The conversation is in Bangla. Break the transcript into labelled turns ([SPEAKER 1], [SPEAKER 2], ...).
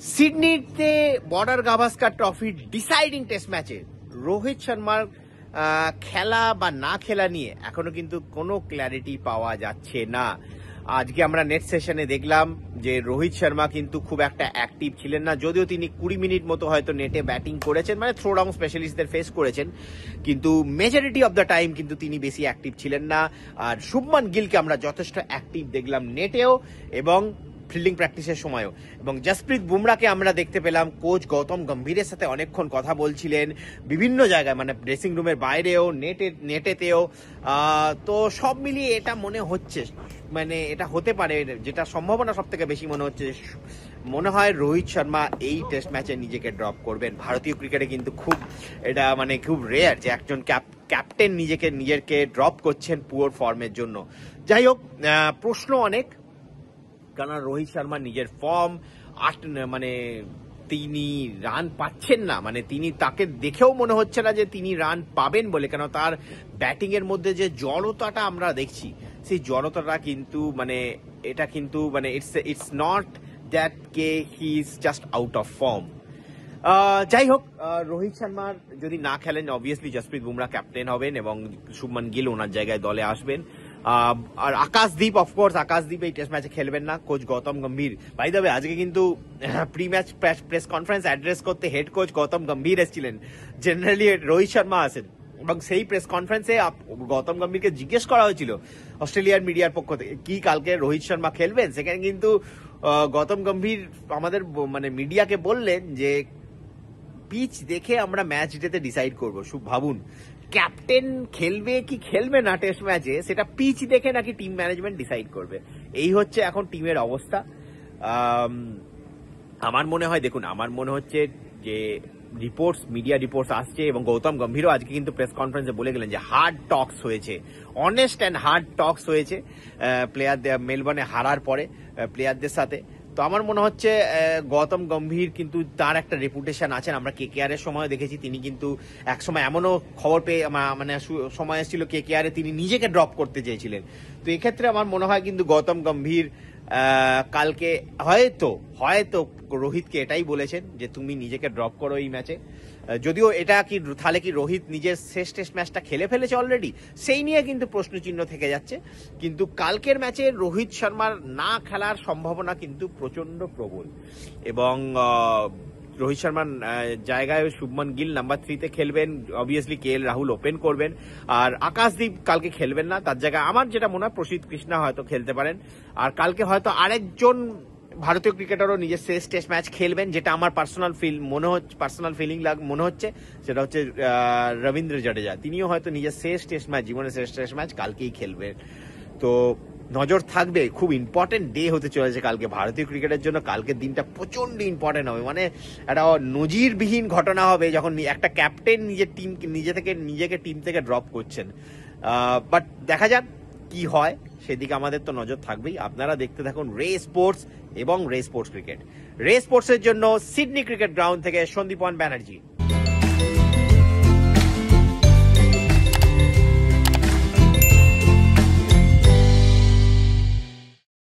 [SPEAKER 1] সিডনিতে বর্ডার গাভাস্কার ট্রফির ডিসাইডিং টেস্ট ম্যাচে রোহিত শর্মার খেলা বা না খেলা নিয়ে এখনো কিন্তু কোনো ক্ল্যারিটি পাওয়া যাচ্ছে না। আজকে আমরা নেট সেশনে দেখলাম যে রোহিত শর্মা কিন্তু খুব একটা অ্যাক্টিভ ছিলেন না, যদিও তিনি 20 মিনিট মতো হয়তো নেটে ব্যাটিং করেছেন, মানে থ্রো ডাউন স্পেশালিস্টদের ফেস করেছেন, কিন্তু মেজরিটি অফ দ্য টাইম কিন্তু তিনি বেশি অ্যাক্টিভ ছিলেন না। আর শুভমান গিলকে আমরা যথেষ্ট অ্যাক্টিভ দেখলাম নেটেও এবং ফিল্ডিং প্র্যাকটিসের সময়ও, এবং জসপ্রীত বুমরাকে আমরা দেখতে পেলাম কোচ গৌতম গম্ভীরের সাথে অনেকক্ষণ কথা বলছিলেন বিভিন্ন জায়গায়, মানে ড্রেসিং রুমের বাইরেও নেটেতেও। তো সব মিলিয়ে এটা মনে হচ্ছে, মানে এটা হতে পারে, যেটা সম্ভাবনা সব থেকে বেশি মনে হয় রোহিত শর্মা এই টেস্ট ম্যাচে নিজেকে ড্রপ করবেন। ভারতীয় ক্রিকেটে কিন্তু এটা খুব রেয়ার যে একজন ক্যাপ্টেন নিজেকে ড্রপ করছেন পুয়ার ফর্মের জন্য। যাই হোক, প্রশ্ন অনেক, কারণ রোহিত শর্মা নিজের ফর্ম মানে তিনি রান পাচ্ছেন না, মানে তাকে দেখেও মনে হচ্ছে না যে তিনি রান পাবেন বলে, কেন তার ব্যাটিং এর মধ্যে যে জড়তাটা আমরা দেখছি, সেই জড়তাটা কিন্তু এটা কিন্তু it's not that he is just out of form. যাই হোক, রোহিত শর্মার যদি না খেলেন অবভিয়াসলি জসপ্রীত বুমরা ক্যাপ্টেন হবেন এবং শুভমান গিল ওনার জায়গায় দলে আসবেন। আর আকাশদীপ, অফকোর্স আকাশদীপ এই টেস্ট ম্যাচে খেলবেন না। Coach Gautam Gambhir, by the way, আজকে কিন্তু pre match press conference address করতে হেড কোচ গৌতম গম্ভীর এসেছিলেন, জেনারেলি রোহিত শর্মা আসেন, এবং সেই প্রেস কনফারেন্সে গৌতম গম্ভীরকে জিজ্ঞেস করা হয়েছিল অস্ট্রেলিয়ার মিডিয়ার পক্ষ থেকে কি কালকে রোহিত শর্মা খেলবেন। সেখানে কিন্তু গৌতম গম্ভীর আমাদের মিডিয়াকে বললেন যে পিচ দেখে আমরা ম্যাচ ডেতে ডিসাইড করবো। ভাবুন, ক্যাপ্টেন খেলবে কি খেলবে না টেস্ট ম্যাচে সেটা পিচ দেখে নাকি টিম ম্যানেজমেন্ট ডিসাইড করবে। এই হচ্ছে এখন টিমের অবস্থা। আমার মনে হচ্ছে যে মিডিয়া রিপোর্টস আসছে, এবং গৌতম গম্ভীরও আজকে কিন্তু প্রেস কনফারেন্সে বলে গেলেন যে হার্ড টক্স হয়েছে, অনেস্ট অ্যান্ড হার্ড টক্স হয়েছে প্লেয়ারদের মেলবোর্নে হারার পরে প্লেয়ারদের সাথে। তো আমার মনে হচ্ছে গৌতম গম্ভীর কিন্তু তার একটা রেপুটেশন আছেন। আমরা কেকেআর এর সময় দেখেছি তিনি কিন্তু একসময় এমনও খবর পেয়ে সময় এসেছিল কেকেআর এ তিনি নিজেকে ড্রপ করতে চেয়েছিলেন। তো এক্ষেত্রে আমার মনে হয় কিন্তু গৌতম গম্ভীর কালকে হয়তো রোহিতকে এটাই বলেছেন যে তুমি নিজেকে ড্রপ করো এই ম্যাচে। যদিও এটা তাহলে কি রোহিত নিজের শেষ টেস্ট ম্যাচটা খেলে ফেলেছে অলরেডি, সেই নিয়ে কিন্তু প্রশ্নচিহ্ন থেকে যাচ্ছে। কিন্তু কালকের ম্যাচে রোহিত শর্মার না খেলার সম্ভাবনা কিন্তু প্রচন্ড প্রবল, এবং রোহিত শর্মার জায়গায় শুভমান গিল নাম্বার 3-তে খেলবেন, অবভিয়াসলি KL রাহুল ওপেন করবেন, আর আকাশদীপ কালকে খেলবেন না, তার জায়গায় আমার যেটা মনে হয় প্রসিদ্ধ কৃষ্ণা হয়তো খেলতে পারেন। আর কালকে হয়তো আরেকজন ভারতীয় ক্রিকেটারও নিজের শেষ টেস্ট ম্যাচ খেলবেন, যেটা আমার পার্সোনাল ফিলিং মনে হচ্ছে, সেটা হচ্ছে রবীন্দ্র জাডেজা। তিনিও হয়তো নিজের জীবনের শেষ টেস্ট ম্যাচ কালকেই খেলবেন। তো নজর থাকবে, খুব ইম্পর্টেন্ট ডে হতে চলেছে কালকে ভারতীয় ক্রিকেটের জন্য। কালকের দিনটা প্রচন্ড ইম্পর্টেন্ট হবে, একটা নজিরবিহীন ঘটনা হবে যখন একটা ক্যাপ্টেন নিজেকে টিম থেকে ড্রপ করছেন। বাট দেখা যাক কি হয়, সেদিকে আমাদের তো নজর থাকবেই। আপনারা দেখতে থাকুন রে স্পোর্টস এবং রে স্পোর্টস ক্রিকেট। রে স্পোর্টসের জন্য সিডনি ক্রিকেট গ্রাউন্ড থেকে সন্দীপন ব্যানার্জি।